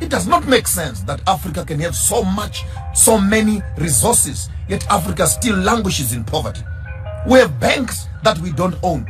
It does not make sense that Africa can have so many resources, yet Africa still languishes in poverty. We have banks that we don't own.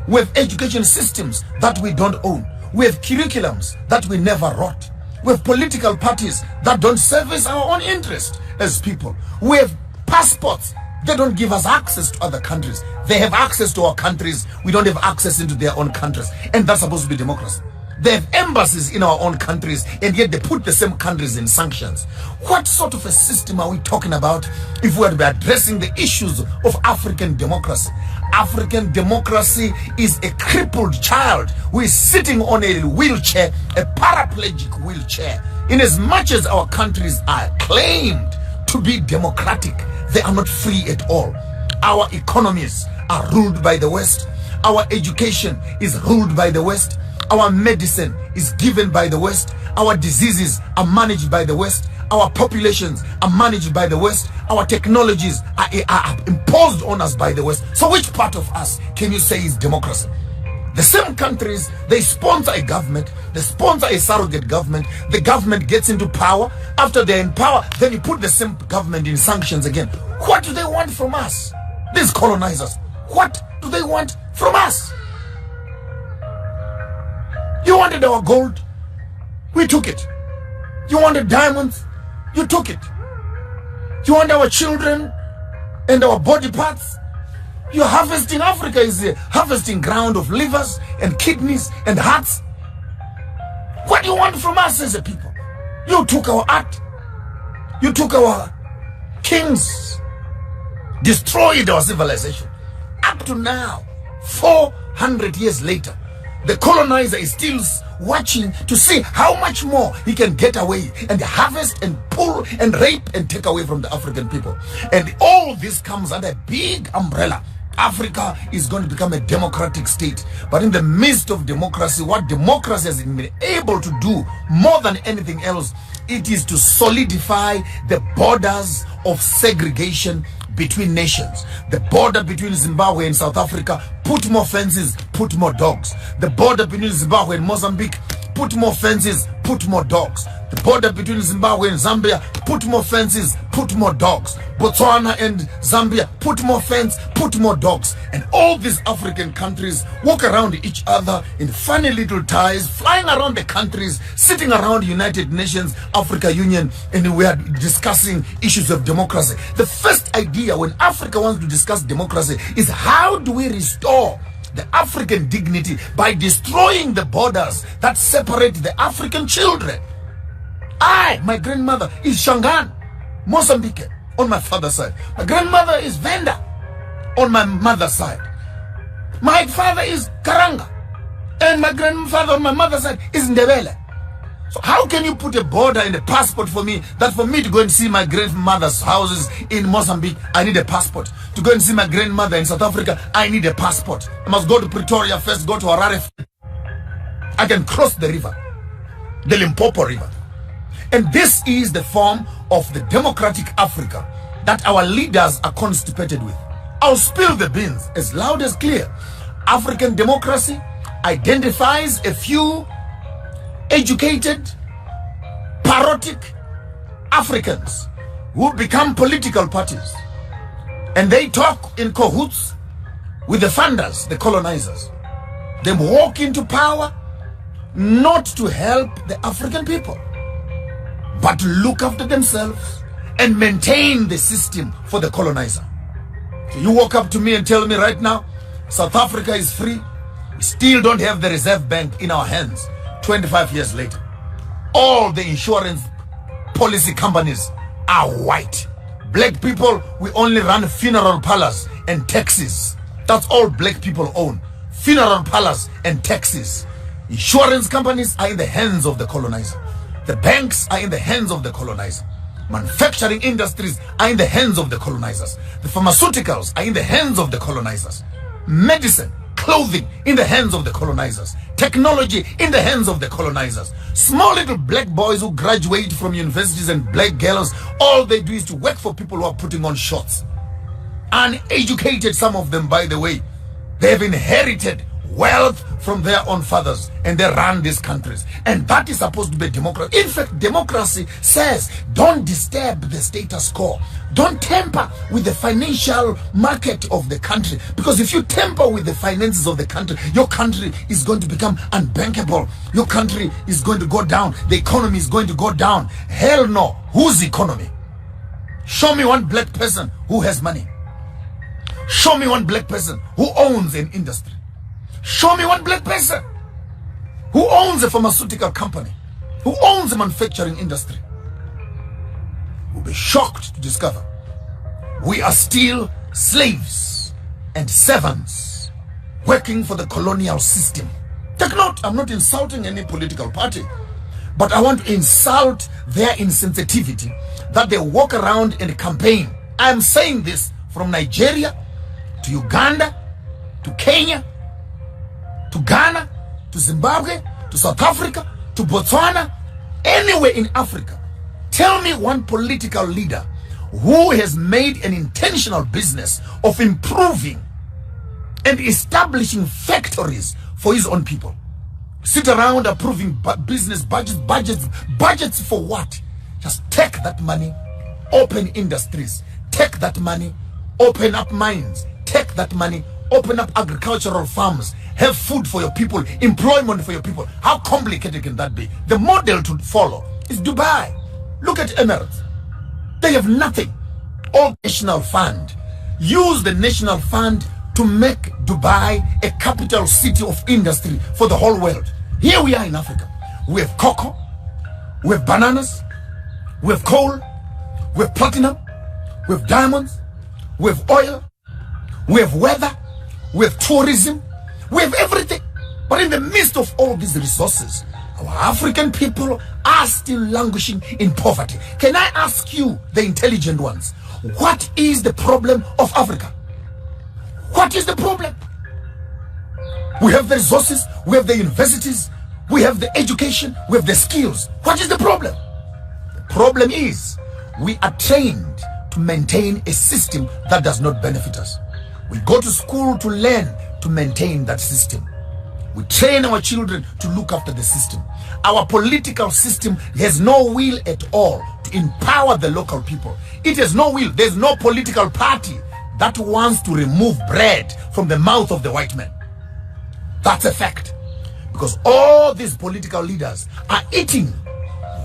We have education systems that we don't own. We have curriculums that we never wrote. We have political parties that don't service our own interest as people. We have passports. They don't give us access to other countries. They have access to our countries. We don't have access into their own countries. And that's supposed to be democracy. They have embassies in our own countries, and yet they put the same countries in sanctions. What sort of a system are we talking about if we are to be addressing the issues of African democracy? African democracy is a crippled child who is sitting on a wheelchair, a paraplegic wheelchair. In as much as our countries are claimed to be democratic, they are not free at all. Our economies are ruled by the West. Our education is ruled by the West. Our medicine is given by the West. Our diseases are managed by the West. Our populations are managed by the West. Our technologies are imposed on us by the West. So which part of us can you say is democracy? The same countries, they sponsor a government, they sponsor a surrogate government, the government gets into power. After they're in power, then you put the same government in sanctions again. What do they want from us? These colonizers, what do they want from us? You wanted our gold, we took it. You wanted diamonds, you took it. You want our children and our body parts? You're harvesting. Africa is a harvesting ground of livers and kidneys and hearts. What do you want from us as a people? You took our art. You took our kings. Destroyed our civilization. Up to now, 400 years later, the colonizer is still watching to see how much more he can get away and harvest and pull and rape and take away from the African people. And all this comes under a big umbrella. Africa is going to become a democratic state. But in the midst of democracy, what democracy has been able to do more than anything else, it is to solidify the borders of segregation between nations. The border between Zimbabwe and South Africa, put more fences, put more dogs. The border between Zimbabwe and Mozambique, put more fences, put more dogs. The border between Zimbabwe and Zambia, put more fences, put more dogs. Botswana and Zambia, put more fence, put more dogs. And all these African countries walk around each other in funny little ties, flying around the countries, sitting around United Nations, Africa Union, and we are discussing issues of democracy. The first idea when Africa wants to discuss democracy is how do we restore the African dignity by destroying the borders that separate the African children. My grandmother is Shangaan, Mozambique, on my father's side. My grandmother is Venda, on my mother's side. My father is Karanga, and my grandfather on my mother's side is Ndebele. So how can you put a border in a passport for me, that for me to go and see my grandmother's houses in Mozambique, I need a passport. To go and see my grandmother in South Africa, I need a passport. I must go to Pretoria first, go to Harare. I can cross the river, the Limpopo River. And this is the form of the democratic Africa that our leaders are constipated with. I'll spill the beans as loud as clear. African democracy identifies a few educated, parodic Africans who become political parties. And they talk in cahoots with the funders, the colonizers. They walk into power not to help the African people, but to look after themselves and maintain the system for the colonizer. So you walk up to me and tell me right now, South Africa is free. We still don't have the Reserve Bank in our hands 25 years later. All the insurance policy companies are white. Black people, we only run funeral parlors and taxis. That's all black people own. Funeral parlors and taxis. Insurance companies are in the hands of the colonizer. The banks are in the hands of the colonizer. Manufacturing industries are in the hands of the colonizers. The pharmaceuticals are in the hands of the colonizers. Medicine, clothing in the hands of the colonizers. Technology in the hands of the colonizers. Small little black boys who graduate from universities and black girls, all they do is to work for people who are putting on shorts. Uneducated, some of them, by the way. They have inherited wealth from their own fathers, and they run these countries. And that is supposed to be democracy. In fact, democracy says don't disturb the status quo. Don't tamper with the financial market of the country. Because if you tamper with the finances of the country, your country is going to become unbankable. Your country is going to go down. The economy is going to go down. Hell no. Whose economy? Show me one black person who has money. Show me one black person who owns an industry. Show me one black person who owns a pharmaceutical company, who owns a manufacturing industry. You'll be shocked to discover we are still slaves and servants working for the colonial system. Take note, I'm not insulting any political party, but I want to insult their insensitivity that they walk around and campaign. I'm saying this from Nigeria to Uganda to Kenya to Ghana to Zimbabwe to South Africa to Botswana, anywhere in Africa. Tell me one political leader who has made an intentional business of improving and establishing factories for his own people. Sit around approving business budgets for what? Just take that money, open industries. Take that money, open up mines. Take that money, open up agricultural farms. Have food for your people, employment for your people. How complicated can that be? The model to follow is Dubai. Look at Emirates. They have nothing. All national fund. Use the national fund to make Dubai a capital city of industry for the whole world. Here we are in Africa. We have cocoa, we have bananas, we have coal, we have platinum, we have diamonds, we have oil, we have weather, we have tourism, we have everything. But in the midst of all these resources, our African people are still languishing in poverty. Can I ask you, the intelligent ones, what is the problem of Africa? What is the problem? We have the resources, we have the universities, we have the education, we have the skills. What is the problem? The problem is we are trained to maintain a system that does not benefit us. We go to school to learn to maintain that system. We train our children to look after the system. Our political system has no will at all to empower the local people. It has no will. There's no political party that wants to remove bread from the mouth of the white man. That's a fact. Because all these political leaders are eating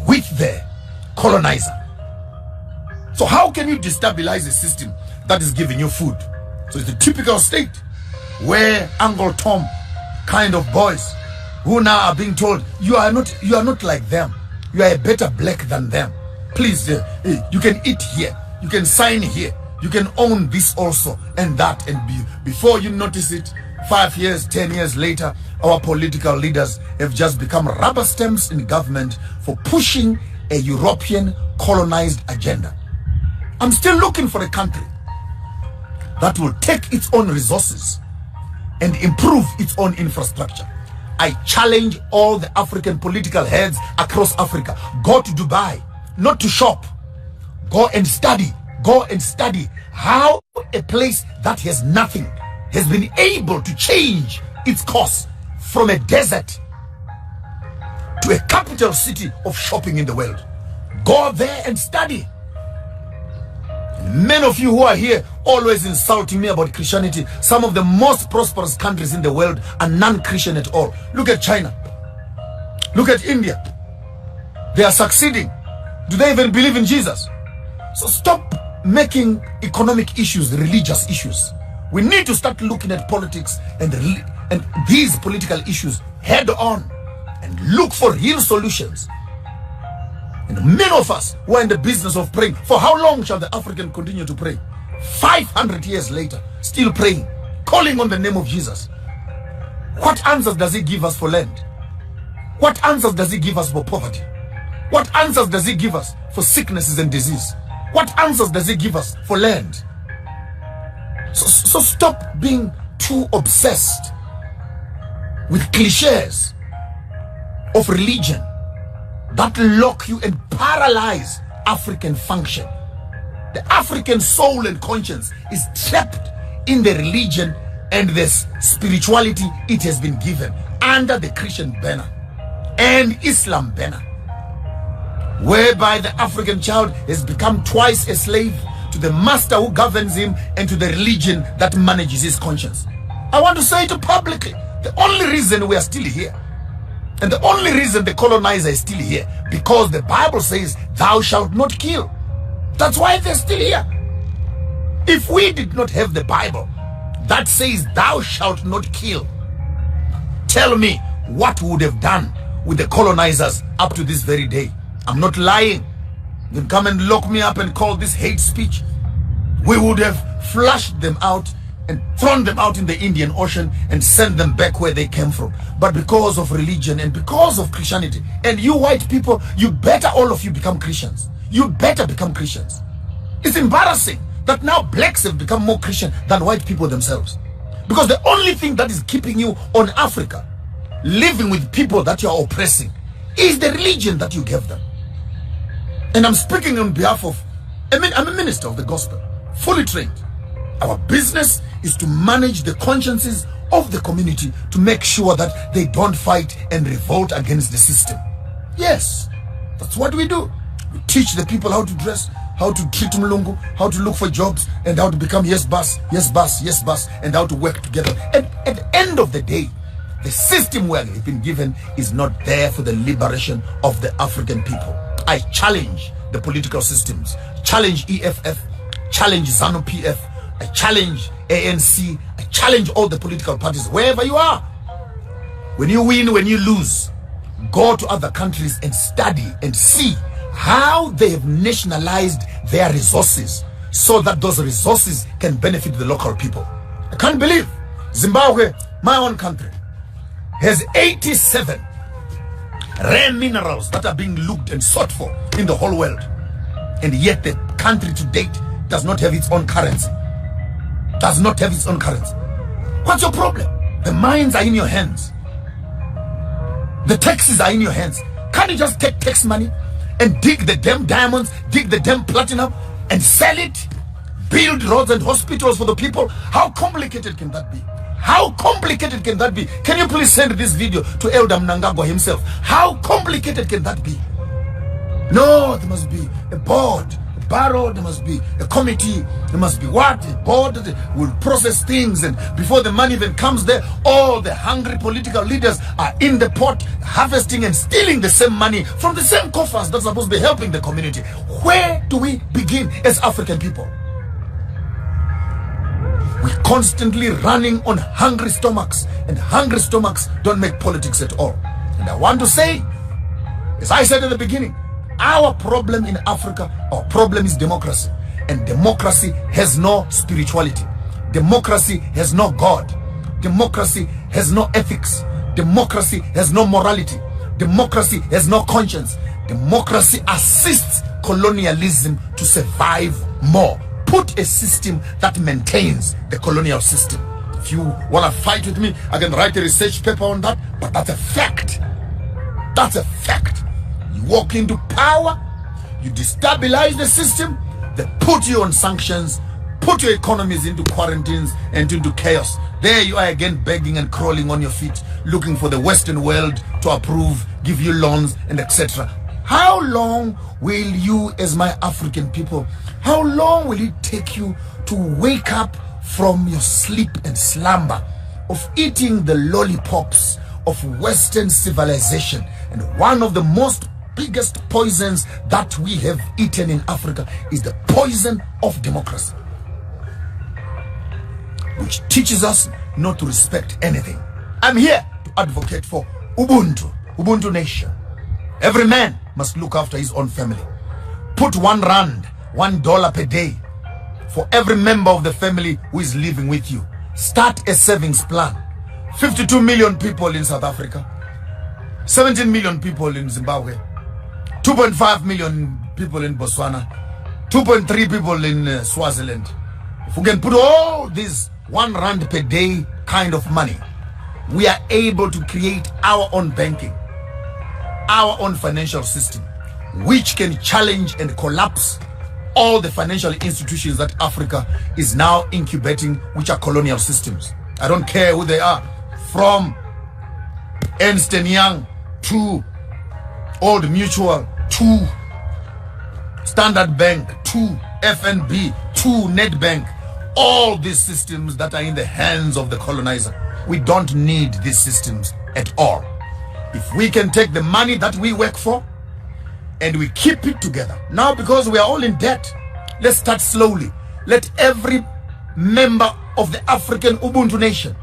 with the colonizer. So how can you destabilize a system that is giving you food? So it's the typical state where Uncle Tom kind of boys who now are being told, you are not like them. You are a better black than them. Please, you can eat here. You can sign here. You can own this also and that. And before you notice it, 5 years, 10 years later, our political leaders have just become rubber stamps in government for pushing a European colonized agenda. I'm still looking for a country that will take its own resources and improve its own infrastructure. I challenge all the African political heads across Africa. Go to Dubai, not to shop. Go and study. Go and study how a place that has nothing has been able to change its course from a desert to a capital city of shopping in the world. Go there and study. Many of you who are here always insulting me about Christianity. Some of the most prosperous countries in the world are non-Christian at all. Look at China. Look at India. They are succeeding. Do they even believe in Jesus? So stop making economic issues religious issues. We need to start looking at politics and these political issues head on and look for real solutions. And many of us who are in the business of praying, for how long shall the African continue to pray? 500 years later, still praying, calling on the name of Jesus. What answers does he give us for land? What answers does he give us for poverty? What answers does he give us for sicknesses and disease? What answers does he give us for land? So stop being too obsessed with cliches of religion that lock you and paralyze African function. The African soul and conscience is trapped in the religion and this spirituality it has been given under the Christian banner and Islam banner, whereby the African child has become twice a slave to the master who governs him and to the religion that manages his conscience. I want to say it publicly. The only reason we are still here, and the only reason the colonizer is still here, because the Bible says, thou shalt not kill. That's why they're still here. If we did not have the Bible that says, thou shalt not kill, tell me what we would have done with the colonizers up to this very day. I'm not lying. You can come and lock me up and call this hate speech. We would have flushed them out and thrown them out in the Indian Ocean and sent them back where they came from. But because of religion and because of Christianity, and you white people, you better all of you become Christians. You better become Christians. It's embarrassing that now blacks have become more Christian than white people themselves. Because the only thing that is keeping you on Africa, living with people that you are oppressing, is the religion that you gave them. And I'm speaking on behalf of, I'm a minister of the gospel, fully trained. Our business is to manage the consciences of the community to make sure that they don't fight and revolt against the system. Yes, that's what we do. We teach the people how to dress, how to treat Mlungu, how to look for jobs, and how to become yes boss, yes boss, yes boss, and how to work together. And at the end of the day, the system we have been given is not there for the liberation of the African people. I challenge the political systems, challenge EFF, challenge ZANU-PF, I challenge ANC, I challenge all the political parties, wherever you are. When you win, when you lose, go to other countries and study and see how they have nationalized their resources so that those resources can benefit the local people. I can't believe Zimbabwe, my own country, has 87 rare minerals that are being looked and sought for in the whole world. And yet the country to date does not have its own currency. Does not have its own currency. What's your problem? The mines are in your hands. The taxes are in your hands. Can't you just take tax money and dig the damn diamonds, dig the damn platinum and sell it? Build roads and hospitals for the people? How complicated can that be? How complicated can that be? Can you please send this video to Elder Mnangagwa himself? How complicated can that be? No, there must be a board, a barrow, there must be a committee, there must be what? A board that will process things, and before the money even comes there, all the hungry political leaders are in the pot, harvesting and stealing the same money from the same coffers that's supposed to be helping the community. Where do we begin as African people? We're constantly running on hungry stomachs, and hungry stomachs don't make politics at all. And I want to say, as I said at the beginning, our problem in Africa, our problem is democracy. And democracy has no spirituality. Democracy has no God. Democracy has no ethics. Democracy has no morality. Democracy has no conscience. Democracy assists colonialism to survive more. Put a system that maintains the colonial system. If you want to fight with me, I can write a research paper on that, but that's a fact. That's a fact. You walk into power, you destabilize the system, they put you on sanctions, put your economies into quarantines and into chaos. There you are again begging and crawling on your feet, looking for the Western world to approve, give you loans and etc. How long will you, as my African people, how long will it take you to wake up from your sleep and slumber of eating the lollipops of Western civilization? And one of the most biggest poisons that we have eaten in Africa is the poison of democracy, which teaches us not to respect anything. I'm here to advocate for Ubuntu nation. Every man must look after his own family. Put R1, $1 per day for every member of the family who is living with you. Start a savings plan. 52 million people in South Africa, 17 million people in Zimbabwe, 2.5 million people in Botswana, 2.3 people in Swaziland. If we can put all these R1 per day kind of money, we are able to create our own banking, our own financial system, which can challenge and collapse all the financial institutions that Africa is now incubating, which are colonial systems. I don't care who they are, from Ernst & Young to Old Mutual to Standard Bank to FNB to Nedbank, all these systems that are in the hands of the colonizer. We don't need these systems at all. If we can take the money that we work for and we keep it together. Now, because we are all in debt, let's start slowly. Let every member of the African Ubuntu nation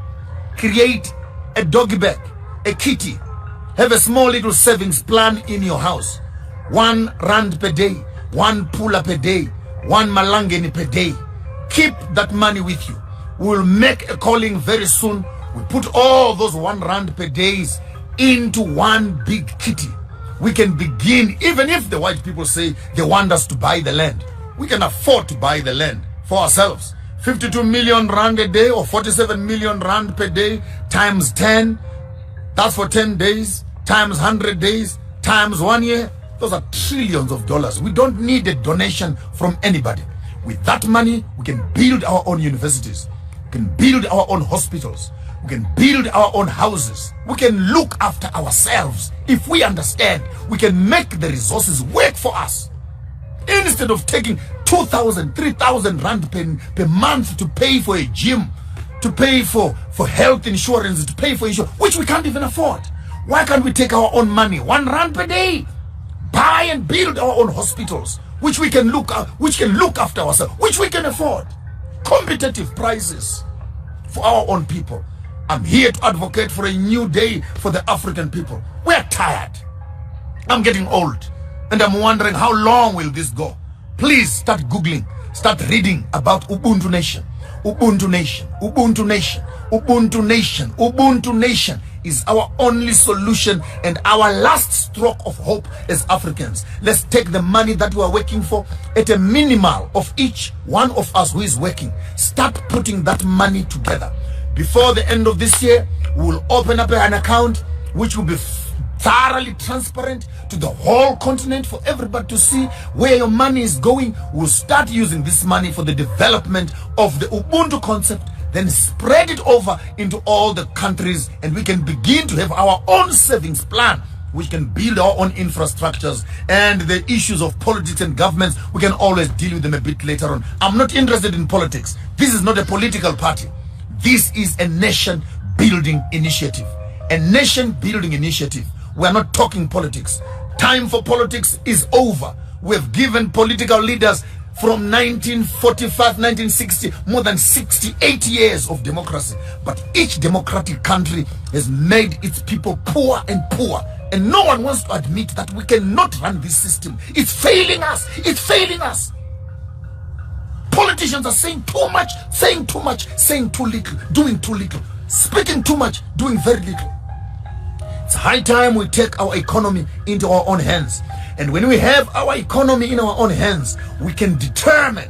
create a doggy bag, a kitty, have a small little savings plan in your house. R1 per day, 1 pula per day, 1 malangeni per day. Keep that money with you. We'll make a calling very soon. We put all those R1 per days into one big kitty. We can begin, even if the white people say they want us to buy the land. We can afford to buy the land for ourselves. 52 million rand a day or 47 million rand per day times 10. That's for 10 days times 100 days times 1 year. Those are trillions of dollars. We don't need a donation from anybody. With that money, we can build our own universities. We can build our own hospitals. We can build our own houses. We can look after ourselves. If we understand, we can make the resources work for us. Instead of taking 2,000, 3,000 rand per month to pay for a gym, to pay for health insurance, to pay for insurance, which we can't even afford. Why can't we take our own money, R1 per day, buy and build our own hospitals, which we can look after ourselves, which we can afford, competitive prices for our own people. I'm here to advocate for a new day for the African people. We're tired. I'm getting old, and I'm wondering how long will this go. Please start Googling, start reading about Ubuntu Nation. Ubuntu Nation, Ubuntu Nation, Ubuntu Nation, Ubuntu Nation is our only solution and our last stroke of hope as Africans. Let's take the money that we are working for at a minimal of each one of us who is working. Start putting that money together. Before the end of this year, we will open up an account which will be thoroughly transparent to the whole continent for everybody to see where your money is going. We'll start using this money for the development of the Ubuntu concept, then spread it over into all the countries, and we can begin to have our own savings plan, which can build our own infrastructures. And the issues of politics and governments, we can always deal with them a bit later on. I'm not interested in politics. This is not a political party. This is a nation building initiative. A nation building initiative. We are not talking politics. Time for politics is over. We have given political leaders from 1945, 1960, more than 68 years of democracy. But each democratic country has made its people poor and poor. And no one wants to admit that we cannot run this system. It's failing us. It's failing us. Politicians are saying too much, saying too much, saying too little, doing too little, speaking too much, doing very little. It's high time we take our economy into our own hands. And when we have our economy in our own hands, we can determine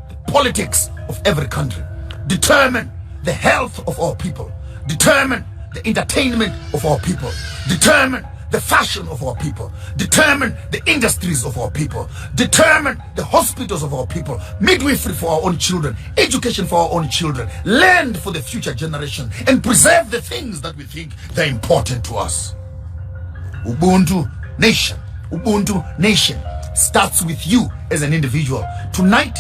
the politics of every country, determine the health of our people, determine the entertainment of our people, determine the fashion of our people, determine the industries of our people, determine the hospitals of our people, midwifery for our own children, education for our own children, land for the future generation, and preserve the things that we think they're important to us. Ubuntu Nation. Ubuntu Nation starts with you as an individual. Tonight,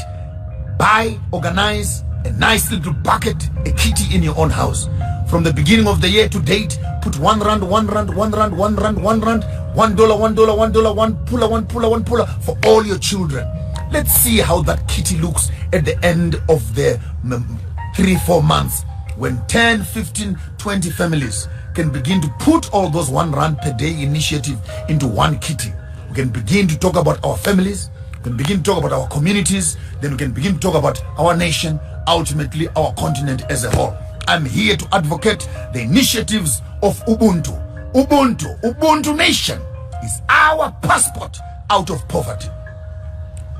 buy, organize a nice little bucket, a kitty in your own house. From the beginning of the year to date, put R1, R1, R1, R1, R1, $1, $1, $1, one puller, one puller for all your children. Let's see how that kitty looks at the end of the 3-4 months, when 10, 15, 20 families can begin to put all those R1 per day initiative into one kitty. We can begin to talk about our families, we can begin to talk about our communities, then we can begin to talk about our nation, ultimately our continent as a whole. I'm here to advocate the initiatives of Ubuntu. Ubuntu Nation is our passport out of poverty.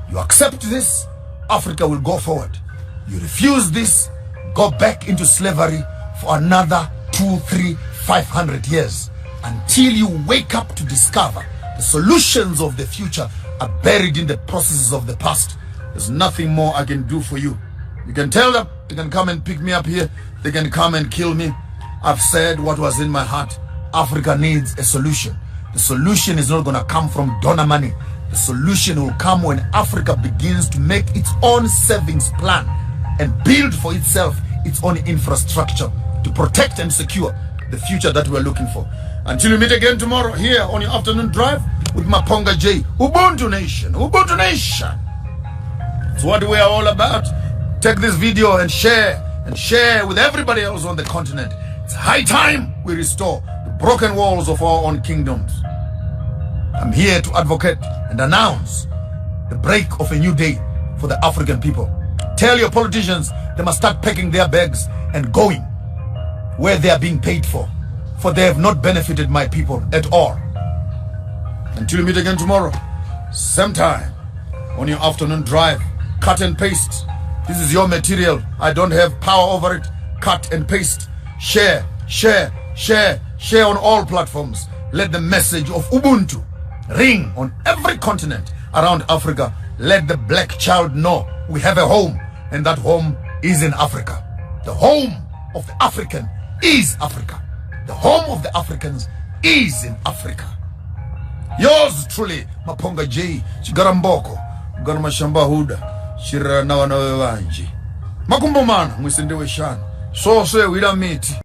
You accept this, Africa will go forward. You refuse this, go back into slavery for another 2, 3, 500 years until you wake up to discover the solutions of the future are buried in the processes of the past. There's nothing more I can do for you. You can tell them they can come and pick me up here. They can come and kill me. I've said what was in my heart. Africa needs a solution. The solution is not going to come from donor money. The solution will come when Africa begins to make its own savings plan and build for itself its own infrastructure to protect and secure the future that we're looking for. Until we meet again tomorrow here on your afternoon drive with Maponga J. Ubuntu Nation. Ubuntu Nation. It's what we are all about. Take this video and share with everybody else on the continent. It's high time we restore the broken walls of our own kingdoms. I'm here to advocate and announce the break of a new day for the African people. Tell your politicians they must start packing their bags and going where they are being paid for they have not benefited my people at all. Until we meet again tomorrow, same time, on your afternoon drive, cut and paste. This is your material. I don't have power over it. Cut and paste. Share on all platforms. Let the message of Ubuntu ring on every continent around Africa. Let the black child know we have a home, and that home is in Africa. The home of the African is Africa. The home of the Africans is in Africa. Yours truly, Maponga J. Chigaramboko, Garmashamba Huda, Shira Nawana Wanji. Makumbomana, Mwisendewe Shan. So say we don't meet.